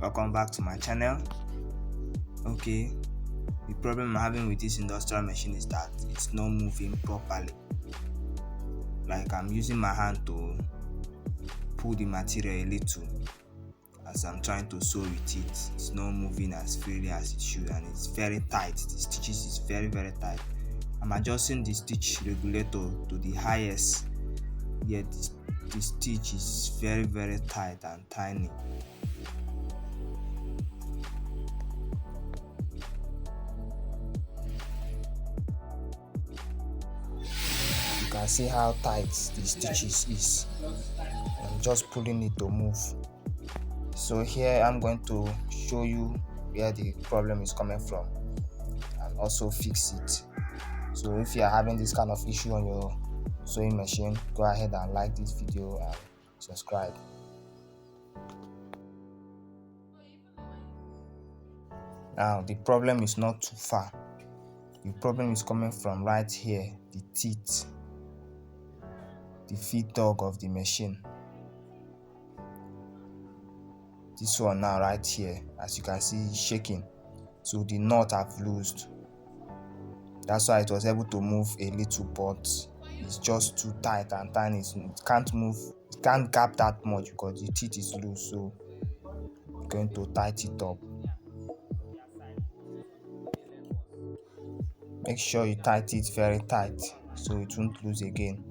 Welcome back to my channel. Okay, the problem I'm having with this industrial machine is that it's not moving properly. Like I'm using my hand to pull the material a little as I'm trying to sew with it. It's not moving as freely as it should, and it's very tight. The stitches is very tight. I'm adjusting the stitch regulator to the highest, yet the stitch is very tight and tiny. You can see how tight the stitches is. I'm just pulling it to move. So here I'm going to show you where the problem is coming from and also fix it. So if you are having this kind of issue on your sewing machine, go ahead and like this video and subscribe. Now the problem is not too far. The problem is coming from right here, the teeth, the feed dog of the machine. This one now right here, as you can see, is shaking. So the nut have loosed. That's why it was able to move a little, but it's just too tight and tiny. It can't move, it can't gap that much because the teeth is loose. So I'm going to tighten it up. Make sure you tighten it very tight so it won't lose again.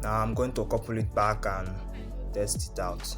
Now I'm going to couple it back and test it out.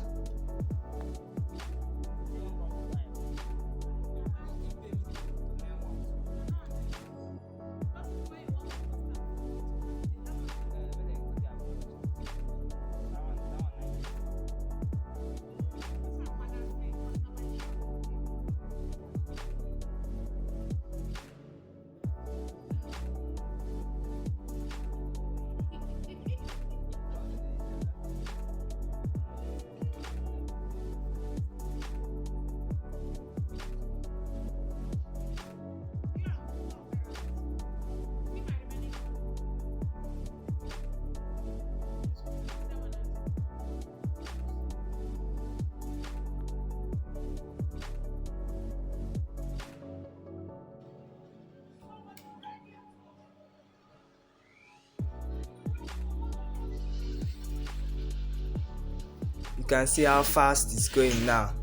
You can see how fast it's going now.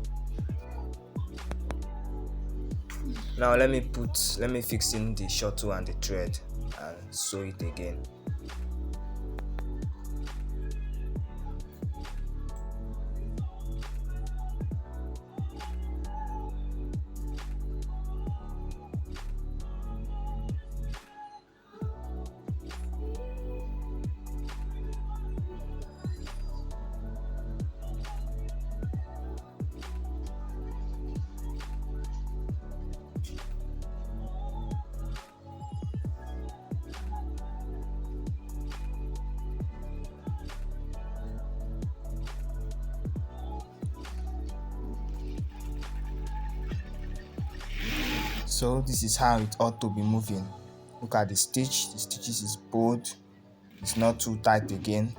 Now let me fix in the shuttle and the thread and sew it again. So this is how it ought to be moving. Look at the stitches is bold, it's not too tight again,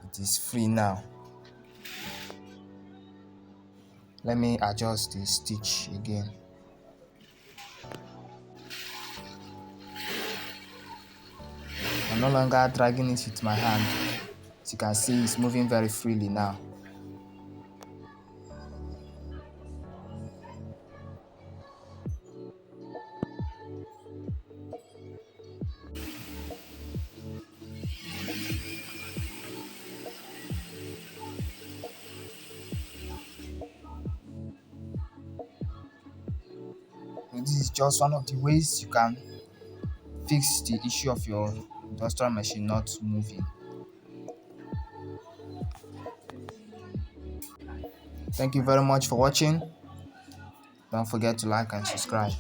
it is free now. Let me adjust the stitch again. I'm no longer dragging it with my hand. As you can see, it's moving very freely now. And this is just one of the ways you can fix the issue of your industrial machine not moving. Thank you very much for watching. Don't forget to like and subscribe.